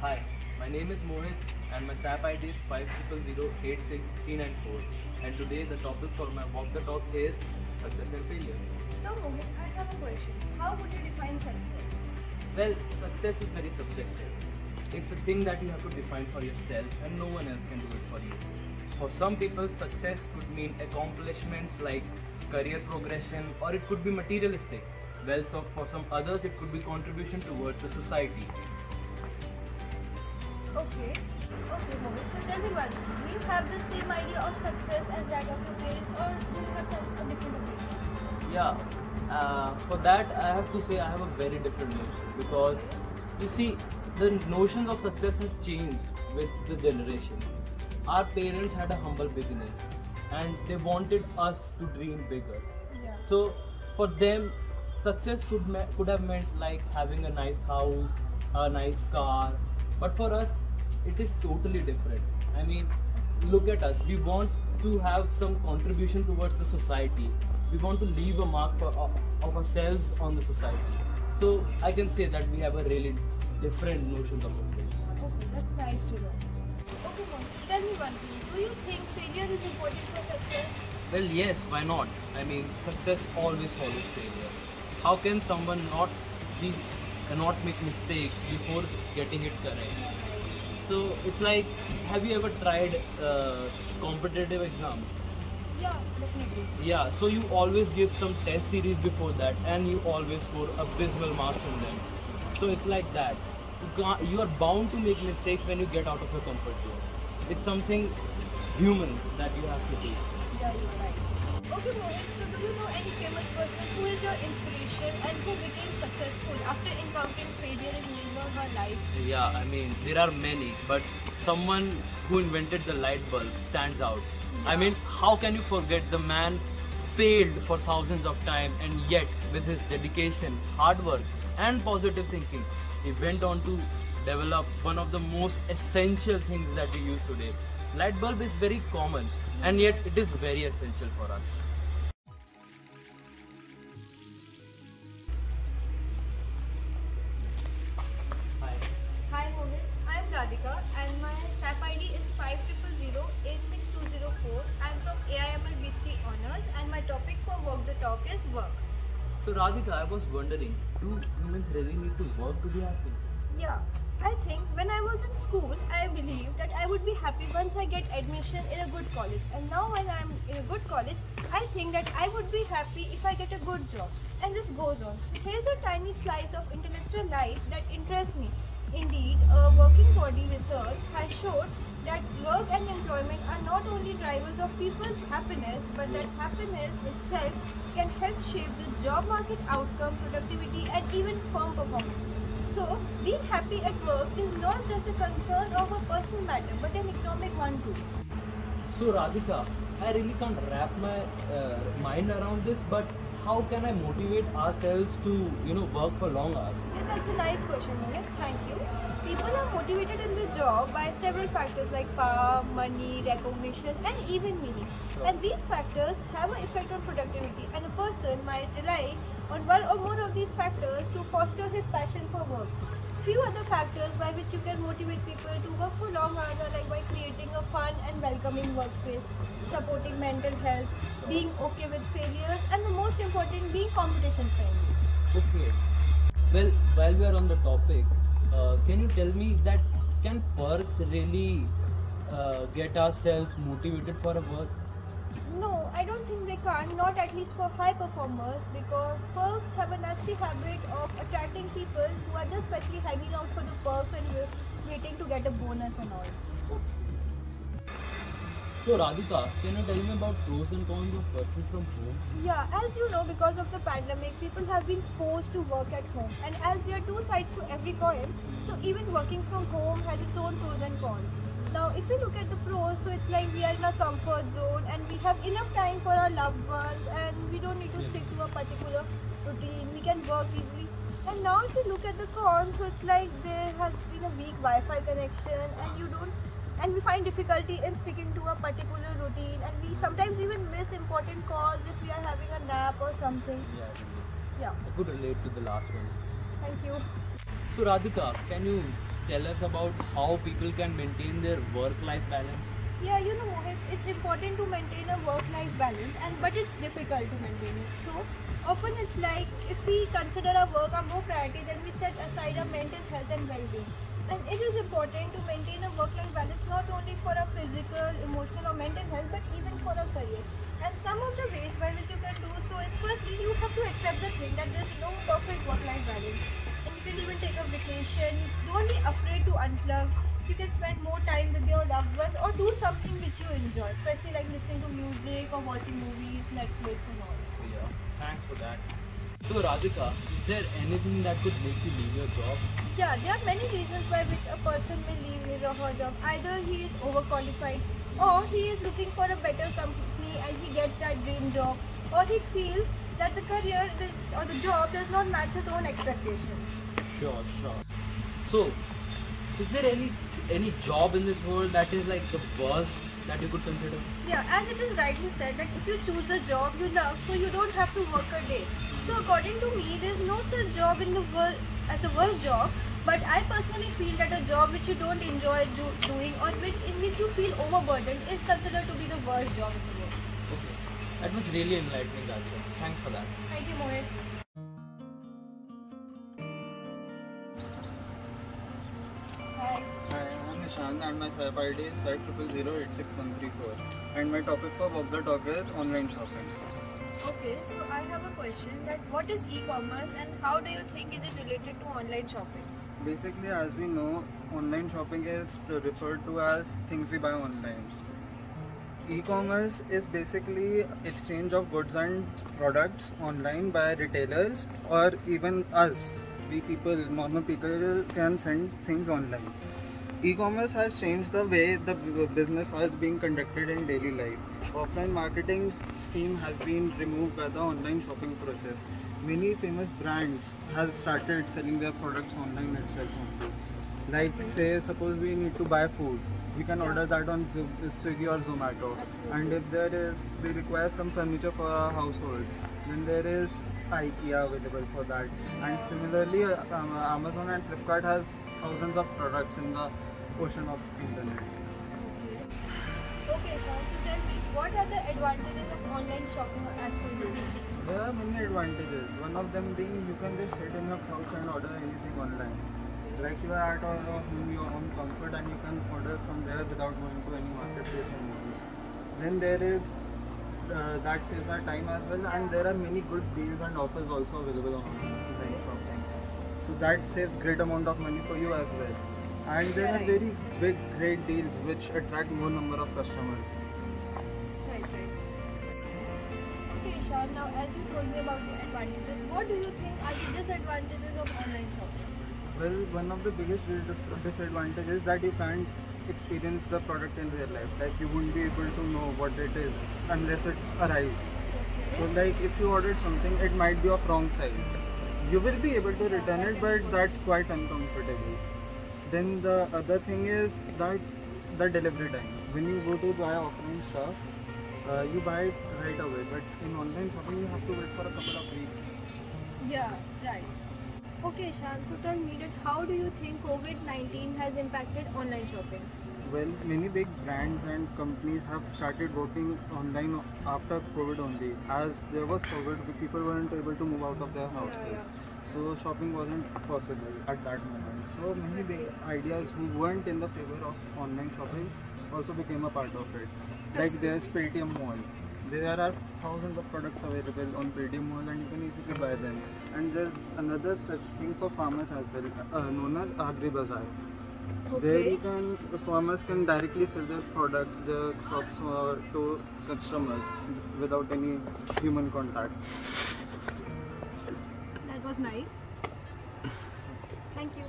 Hi, my name is Mohit and my SAP ID is 50086394, and today the topic for my walk the talk is success and failure. So Mohit, I have a question. How would you define success? Well, success is very subjective. It's a thing that you have to define for yourself and no one else can do it for you. For some people, success could mean accomplishments like career progression, or it could be materialistic. Well, so for some others, it could be contribution towards the society. Okay, Mohit. So tell me one thing. Do you have the same idea of success as that of your parents, or do you have a different opinion? Yeah, for that I have to say I have a very different notion, because you see, the notions of success has changed with the generation. Our parents had a humble beginning and they wanted us to dream bigger. Yeah. So for them, success could have meant like having a nice house, a nice car, but for us it is totally different. I mean, look at us. We want to have some contribution towards the society. We want to leave a mark of ourselves on the society. So I can say that we have a really different notions of success. Okay, that's nice to know. Okay, Mohit. Tell me one thing. Do you think failure is important for success? Well, yes, why not? I mean, success always follows failure. How can someone cannot make mistakes before getting it correct? So it's like, have you ever tried competitive exams? Yeah, definitely. Yeah, so you always give some test series before that and you always score abysmal marks in them. So it's like that. You are bound to make mistakes when you get out of your comfort zone. It's something human that you have to do. Yeah, you're right. Okay, Mohit. So do you know any famous person who is your inspiration and who became successful after encountering failure in his or her life? Yeah, I mean, there are many, but someone who invented the light bulb stands out. I mean, how can you forget the man failed for thousands of times, and yet with his dedication, hard work and positive thinking, he went on to develop one of the most essential things that we use today. Light bulb is very common and yet it is very essential for us. Hi. Hi Mohit, I am Radhika and my SAP ID is 50086204. I am from AIML B3 Honours and my topic for Walk the Talk is work. So Radhika, I was wondering, do humans really need to work to be happy? Yeah, I think when I was in school, I believed that I would be happy once I get admission in a good college. And now when I am in a good college, I think that I would be happy if I get a good job. And this goes on. Here's a tiny slice of intellectual life that interests me. Indeed, a working body research has showed that work and employment are not only drivers of people's happiness, but that happiness itself can help shape the job market outcome, productivity, and even firm performance. So, being happy at work is not just a concern of a personal matter, but an economic one too. So Radhika, I really can't wrap my mind around this, but how can I motivate ourselves to, work for long hours? Yeah, that's a nice question, Mohit. Thank you. People are motivated in their job by several factors like power, money, recognition, and even meaning. Sure. And these factors have an effect on productivity, and a person might rely on one or more of these factors to foster his passion for work. Few other factors by which you can motivate people to work for long hours are like by creating a fun and welcoming workspace, supporting mental health, being okay with failures, and the most important, being competition friendly. Okay. Well, while we are on the topic, can you tell me that can perks really get ourselves motivated for a work? No, I don't think they can't, not at least for high performers, because perks have a nasty habit of attracting people who are just specially hanging out for the perks and waiting to get a bonus and all. So Radhika, can you tell me about pros and cons of working from home? Yeah, as you know, because of the pandemic, people have been forced to work at home, and as there are two sides to every coin, so even working from home has its own pros and cons. Now, if we look at the pros, so it's like we are in a comfort zone and we have enough time for our loved ones and we don't need to stick to a particular routine. We can work easily. And now if you look at the cons, so it's like there has been a weak Wi-Fi connection and we find difficulty in sticking to a particular routine, and we sometimes even miss important calls if we are having a nap or something. Yeah, Yeah. I could relate to the last one. Thank you. So Radhika, can you tell us about how people can maintain their work-life balance? Yeah, you know, Mohit, it's important to maintain a work-life balance, but it's difficult to maintain it. So often it's like if we consider our work our more priority, then we set aside our mental health and well-being. And it is important to maintain a work-life balance not only for our physical, emotional, or mental health, but even for our career. And some of the ways by which you can do so is, firstly, you have to accept the thing that there's no perfect work-life balance. And you can even take a vacation. Don't be afraid to unplug. You can spend more time with your loved ones or do something which you enjoy, especially like listening to music or watching movies, Netflix and all. Yeah, thanks for that. So Radhika, is there anything that could make you leave your job? Yeah, there are many reasons by which a person may leave his or her job. Either he is overqualified, or he is looking for a better company and he gets that dream job, or he feels that the career or the job does not match his own expectations. Sure. So, is there any job in this world that is like the worst that you could consider? Yeah, as it is rightly said that if you choose a job you love, so you don't have to work a day. So according to me, there is no such job in the world as the worst job. But I personally feel that a job which you don't enjoy doing or in which you feel overburdened is considered to be the worst job in the world. Okay, that was really enlightening, Radhika. Thanks for that. Thank you, Mohit. Hi. Hi, I'm Nishan and my SIP ID is 50086134 and my topic for Walk the Talk is online shopping. Okay, so I have a question that what is e-commerce and how do you think is it related to online shopping? Basically, as we know, online shopping is referred to as things we buy online. E-commerce is basically exchange of goods and products online by retailers or even us. We people, normal people can send things online. E-commerce has changed the way the business is being conducted in daily life. Offline marketing scheme has been removed by the online shopping process. Many famous brands have started selling their products online itself only. Like say, suppose we need to buy food, we can order that on Swiggy or Zomato. And if we require some furniture for our household, then there is IKEA available for that. And similarly, Amazon and Flipkart has thousands of products in the ocean of internet. Okay, Sean, so tell me, what are the advantages of online shopping as per you? There are many advantages. One of them being you can just sit in your couch and order anything online. Like you are at your own comfort and you can order from there without going to any marketplace or malls. Then there is that saves our time as well, and there are many good deals and offers also available on online shopping. So that saves great amount of money for you as well. And there are very big great deals which attract more number of customers. Right. Okay, Sean, now as you told me about the advantages, what do you think are the disadvantages of online shopping? Well, one of the biggest disadvantages is that you can't experience the product in real life. Like you won't be able to know what it is unless it arrives. So like if you ordered something, it might be of wrong size. You will be able to return it, but that's quite uncomfortable. Then the other thing is that the delivery time. When you go to buy offline stuff, you buy it right away. But in online shopping, you have to wait for a couple of weeks. Yeah, right. Okay, Shan, so tell me that how do you think COVID-19 has impacted online shopping? Well, many big brands and companies have started working online after COVID only. As there was COVID, people weren't able to move out of their houses. So shopping wasn't possible at that moment. So many big ideas who weren't in the favor of online shopping also became a part of it. Like there's Paytm Mall. There are thousands of products available on Paytm Mall and you can easily buy them. And there's another such thing for farmers as well, known as Agri Bazaar. There the farmers can directly sell their products, their crops to customers without any human contact. That was nice. Thank you.